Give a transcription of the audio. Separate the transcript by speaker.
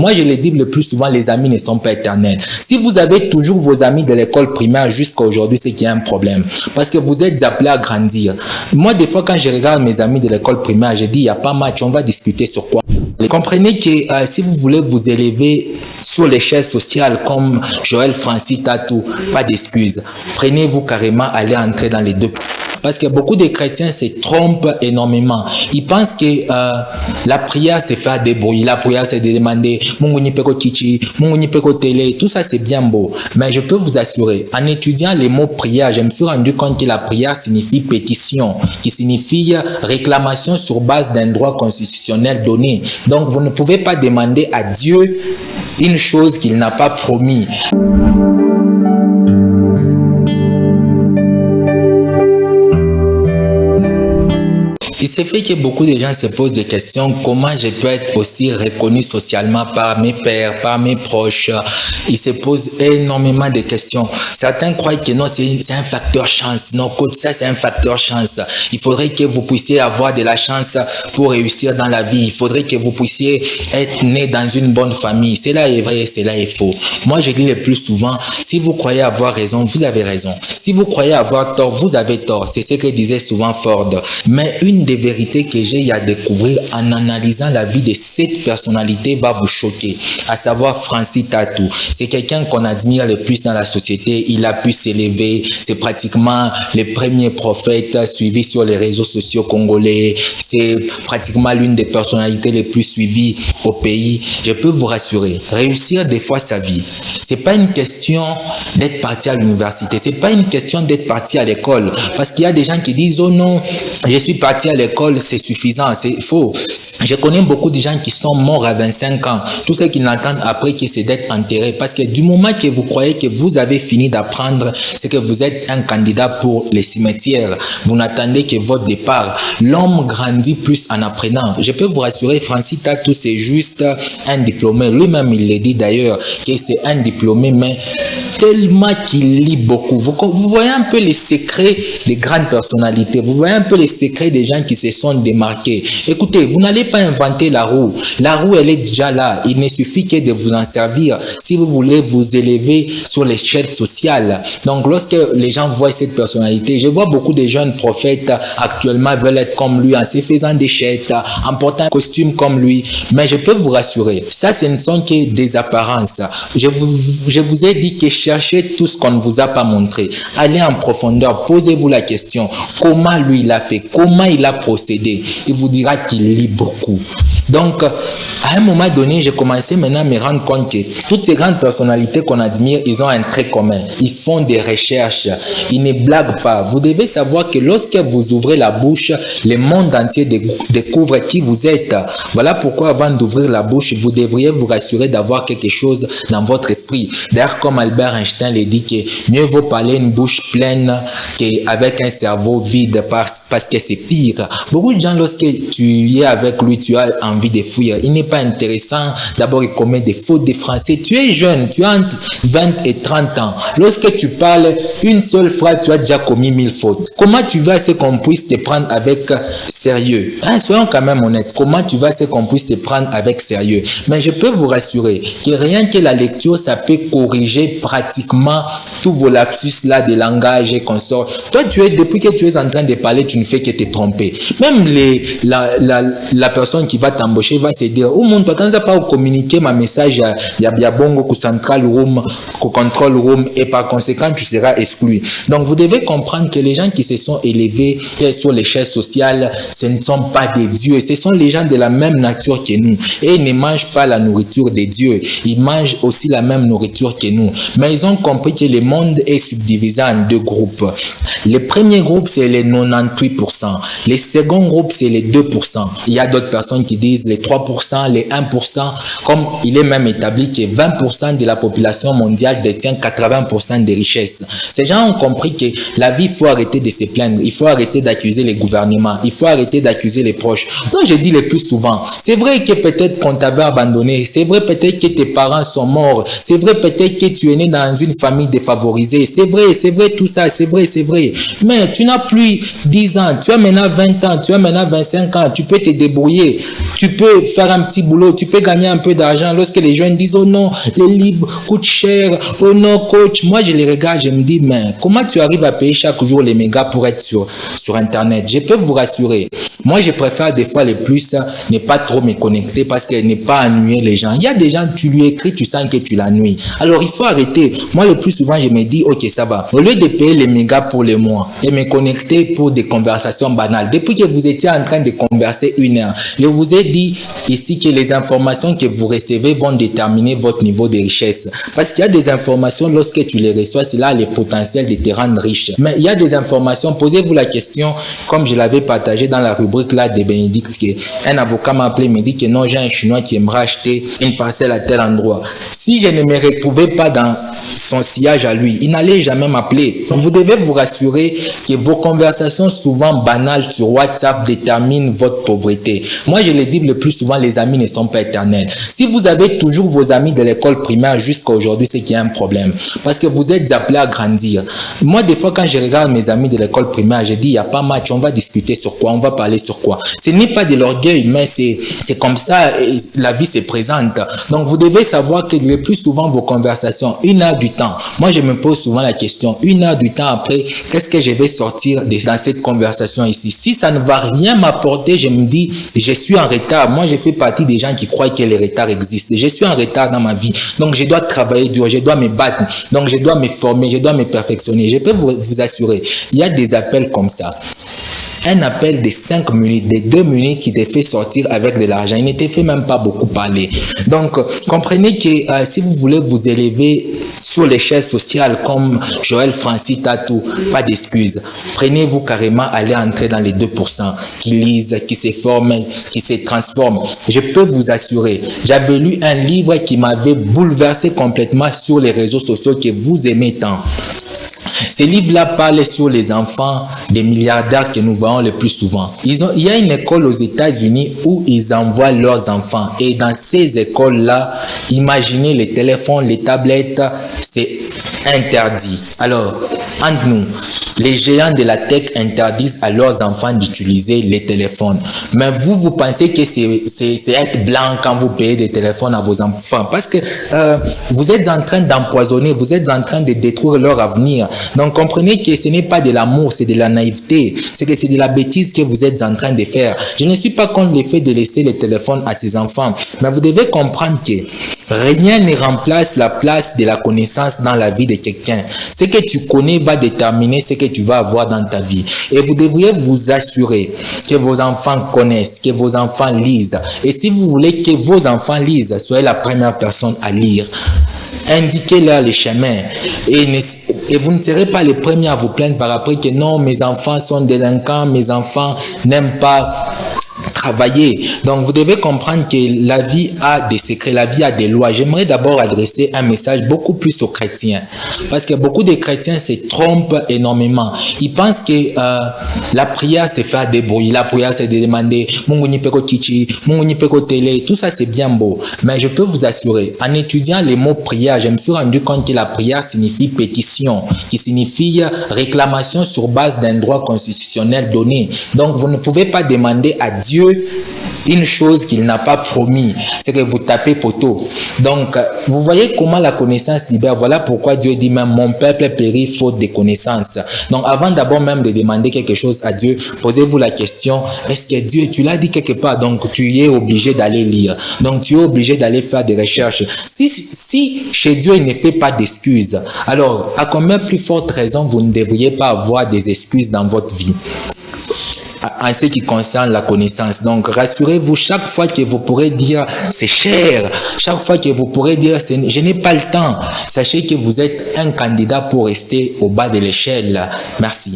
Speaker 1: Moi, je le dis le plus souvent, les amis ne sont pas éternels. Si vous avez toujours vos amis de l'école primaire jusqu'à aujourd'hui, c'est qu'il y a un problème. Parce que vous êtes appelés à grandir. Moi, des fois, quand je regarde mes amis de l'école primaire, je dis, il n'y a pas match, on va discuter sur quoi. Comprenez que si vous voulez vous élever sur l'échelle sociale comme Joël Francis Tatou, pas d'excuses. Prenez-vous carrément, allez entrer dans les deux. Parce que beaucoup de chrétiens se trompent énormément. Ils pensent que la prière, c'est faire débrouiller. La prière, c'est de demander Munguni Peko Kichi, Munguni Peko Télé. Tout ça, c'est bien beau. Mais je peux vous assurer, en étudiant les mots prière, je me suis rendu compte que la prière signifie pétition, qui signifie réclamation sur base d'un droit constitutionnel donné. Donc, vous ne pouvez pas demander à Dieu une chose qu'il n'a pas promis. Il se fait que beaucoup de gens se posent des questions, comment je peux être aussi reconnu socialement par mes pères, par mes proches. Ils se posent énormément de questions. Certains croient que non, c'est un facteur chance. Non, ça c'est un facteur chance. Il faudrait que vous puissiez avoir de la chance pour réussir dans la vie. Il faudrait que vous puissiez être né dans une bonne famille. Cela est vrai, cela est faux. Moi, je dis le plus souvent, si vous croyez avoir raison, vous avez raison. Si vous croyez avoir tort, vous avez tort. C'est ce que disait souvent Ford. Mais une des vérités que j'ai à découvrir en analysant la vie de cette personnalité va vous choquer, à savoir Francis Tatou. C'est quelqu'un qu'on admire le plus dans la société. Il a pu s'élever. C'est pratiquement le premier prophète suivi sur les réseaux sociaux congolais. C'est pratiquement l'une des personnalités les plus suivies au pays. Je peux vous rassurer, réussir des fois sa vie, c'est pas une question d'être parti à l'université. C'est pas une question d'être parti à l'école. Parce qu'il y a des gens qui disent, oh non, je suis parti à l'école, c'est suffisant. C'est faux. Je connais beaucoup de gens qui sont morts à 25 ans. Tout ce qu'ils n'entendent après, c'est d'être enterrés. Parce que du moment que vous croyez que vous avez fini d'apprendre, c'est que vous êtes un candidat pour les cimetières. Vous n'attendez que votre départ. L'homme grandit plus en apprenant. Je peux vous rassurer, Francis Tatou, c'est juste un diplômé. Lui-même, il le dit d'ailleurs, que c'est un diplômé, mais tellement qu'il lit beaucoup. Vous voyez un peu les secrets des grandes personnalités. Vous voyez un peu les secrets des gens qui se sont démarqués. Écoutez, vous n'allez pas inventer la roue. La roue, elle est déjà là. Il ne suffit que de vous en servir si vous voulez vous élever sur l'échelle sociale. Donc, lorsque les gens voient cette personnalité, je vois beaucoup de jeunes prophètes actuellement veulent être comme lui en se faisant des chèques, en portant un costume comme lui. Mais je peux vous rassurer, ça, ce ne sont que des apparences. Je vous ai dit que cherchez tout ce qu'on ne vous a pas montré. Allez en profondeur, posez-vous la question. Comment lui il a fait? Comment il a procédé? Il vous dira qu'il lit beaucoup. Donc, à un moment donné, j'ai commencé maintenant à me rendre compte que toutes ces grandes personnalités qu'on admire, ils ont un trait commun. Ils font des recherches. Ils ne blaguent pas. Vous devez savoir que lorsque vous ouvrez la bouche, le monde entier découvre qui vous êtes. Voilà pourquoi avant d'ouvrir la bouche, vous devriez vous rassurer d'avoir quelque chose dans votre esprit. D'ailleurs, comme Albert Einstein le dit, que mieux vaut parler une bouche pleine qu'avec un cerveau vide parce que c'est pire. Beaucoup de gens, lorsque tu es avec lui, tu as envie de fuir. Il n'est pas intéressant. D'abord, il commet des fautes de français. Tu es jeune, tu as entre 20 et 30 ans. Lorsque tu parles une seule phrase, tu as déjà commis 1000 fautes. Comment tu vas ce qu'on puisse te prendre avec sérieux? Soyons quand même honnêtes. Comment tu vas ce qu'on puisse te prendre avec sérieux? Mais je peux vous rassurer que rien que la lecture, ça peut corriger pratiquement tous vos lapsus là de langage et consorts. Toi, depuis que tu es en train de parler, tu ne fais que te tromper. Même la personne qui va t'embaucher va se dire, oh mon, tu n'as pas communiquer ma message il y a bongo au central room, au control room, et par conséquent, tu seras exclu. Donc, vous devez comprendre que les gens qui se sont élevés sur l'échelle sociale, ce ne sont pas des dieux. Ce sont les gens de la même nature que nous. Et ils ne mangent pas la nourriture des dieux. Ils mangent aussi la même nourriture que nous. Mais ils ont compris que le monde est subdivisé en deux groupes. Le premier groupe, c'est les 98%. Le second groupe, c'est les 2%. Il y a d'autres personnes qui disent les 3%, les 1%, comme il est même établi que 20% de la population mondiale détient 80% des richesses. Ces gens ont compris que la vie, il faut arrêter de se plaindre. Il faut arrêter d'accuser les gouvernements. Il faut arrêter d'accuser les proches. Moi, je dis le plus souvent, c'est vrai que peut-être qu'on t'avait abandonné. C'est vrai peut-être que tes parents sont morts. C'est vrai peut-être que tu es né dans une famille défavorisée. C'est vrai tout ça. C'est vrai. Mais tu n'as plus 10 ans. Tu as maintenant 20 ans. Tu as maintenant 25 ans. Tu peux te débrouiller. Tu peux faire un petit boulot, tu peux gagner un peu d'argent lorsque les gens disent oh non, les livres coûtent cher, oh non coach. Moi je les regarde, je me dis mais comment tu arrives à payer chaque jour les mégas pour être sur internet? Je peux vous rassurer. Moi je préfère des fois le plus ne pas trop me connecter parce que ne pas ennuyer les gens. Il y a des gens, tu lui écris, tu sens que tu l'ennuies. Alors il faut arrêter. Moi le plus souvent je me dis ok ça va. Au lieu de payer les mégas pour les mois et me connecter pour des conversations banales. Depuis que vous étiez en train de converser 1 heure, je vous ai dit ici que les informations que vous recevez vont déterminer votre niveau de richesse. Parce qu'il y a des informations, lorsque tu les reçois, c'est là le potentiel de te rendre riche. Mais il y a des informations, posez-vous la question, comme je l'avais partagé dans la rubrique là de Bénédicte, qu'un avocat m'a appelé, me dit que non, j'ai un Chinois qui aimerait acheter une parcelle à tel endroit. Si je ne me retrouvais pas dans son sillage à lui, il n'allait jamais m'appeler. Vous devez vous rassurer que vos conversations souvent banales sur WhatsApp déterminent votre pauvreté. Moi, je le dis le plus souvent, les amis ne sont pas éternels. Si vous avez toujours vos amis de l'école primaire jusqu'à aujourd'hui, c'est qu'il y a un problème. Parce que vous êtes appelés à grandir. Moi, des fois, quand je regarde mes amis de l'école primaire, je dis, il n'y a pas match, on va discuter sur quoi, on va parler sur quoi. Ce n'est pas de l'orgueil, mais c'est comme ça, la vie se présente. Donc, vous devez savoir que le plus souvent, vos conversations, 1 heure du temps. Moi, je me pose souvent la question, 1 heure du temps après, qu'est-ce que je vais sortir dans cette conversation ici? Si ça ne va rien m'apporter, je me dis, je suis en retard. Moi, je fais partie des gens qui croient que les retards existent. Je suis en retard dans ma vie. Donc, je dois travailler dur, je dois me battre. Donc, je dois me former, je dois me perfectionner. Je peux vous assurer, il y a des appels comme ça. Un appel de 5 minutes, de 2 minutes qui te fait sortir avec de l'argent. Il ne te fait même pas beaucoup parler. Donc, comprenez que si vous voulez vous élever sur l'échelle sociale comme Joël Francis Tatou, pas d'excuses. Prenez-vous carrément, allez entrer dans les 2% qui lisent, qui se forment, qui se transforment. Je peux vous assurer, j'avais lu un livre qui m'avait bouleversé complètement sur les réseaux sociaux que vous aimez tant. Ce livre-là parle sur les enfants des milliardaires que nous voyons le plus souvent. Il y a une école aux États-Unis où ils envoient leurs enfants. Et dans ces écoles-là, imaginez les téléphones, les tablettes, c'est interdit. Alors, entre nous, les géants de la tech interdisent à leurs enfants d'utiliser les téléphones. Mais vous pensez que c'est être blanc quand vous payez des téléphones à vos enfants. Parce que vous êtes en train d'empoisonner, vous êtes en train de détruire leur avenir. Donc comprenez que ce n'est pas de l'amour, c'est de la naïveté. C'est que c'est de la bêtise que vous êtes en train de faire. Je ne suis pas contre le fait de laisser les téléphones à ses enfants. Mais vous devez comprendre que rien ne remplace la place de la connaissance dans la vie de quelqu'un. Ce que tu connais va déterminer ce que tu vas avoir dans ta vie. Et vous devriez vous assurer que vos enfants connaissent, que vos enfants lisent. Et si vous voulez que vos enfants lisent, soyez la première personne à lire. Indiquez-leur les chemins et vous ne serez pas les premiers à vous plaindre par après que non, mes enfants sont délinquants, mes enfants n'aiment pas travailler. Donc, vous devez comprendre que la vie a des secrets, la vie a des lois. J'aimerais d'abord adresser un message beaucoup plus aux chrétiens. Parce que beaucoup de chrétiens se trompent énormément. Ils pensent que la prière, c'est faire des bruits. La prière, c'est de demander Munguni Peko Kichi, Munguni Peko Télé. Tout ça, c'est bien beau. Mais je peux vous assurer, en étudiant les mots prière, je me suis rendu compte que la prière signifie pétition, qui signifie réclamation sur base d'un droit constitutionnel donné. Donc, vous ne pouvez pas demander à Dieu une chose qu'il n'a pas promis, c'est que vous tapez poteau. Donc, vous voyez comment la connaissance libère. Voilà pourquoi Dieu dit même, mon peuple périt faute de connaissance. Donc, avant d'abord même de demander quelque chose à Dieu, posez-vous la question, est-ce que Dieu, tu l'as dit quelque part, donc tu es obligé d'aller lire. Donc, tu es obligé d'aller faire des recherches. Si chez Dieu, il ne fait pas d'excuses, alors, à combien plus forte raison vous ne devriez pas avoir des excuses dans votre vie en ce qui concerne la connaissance. Donc, rassurez-vous, chaque fois que vous pourrez dire c'est cher, chaque fois que vous pourrez dire je n'ai pas le temps, sachez que vous êtes un candidat pour rester au bas de l'échelle. Merci.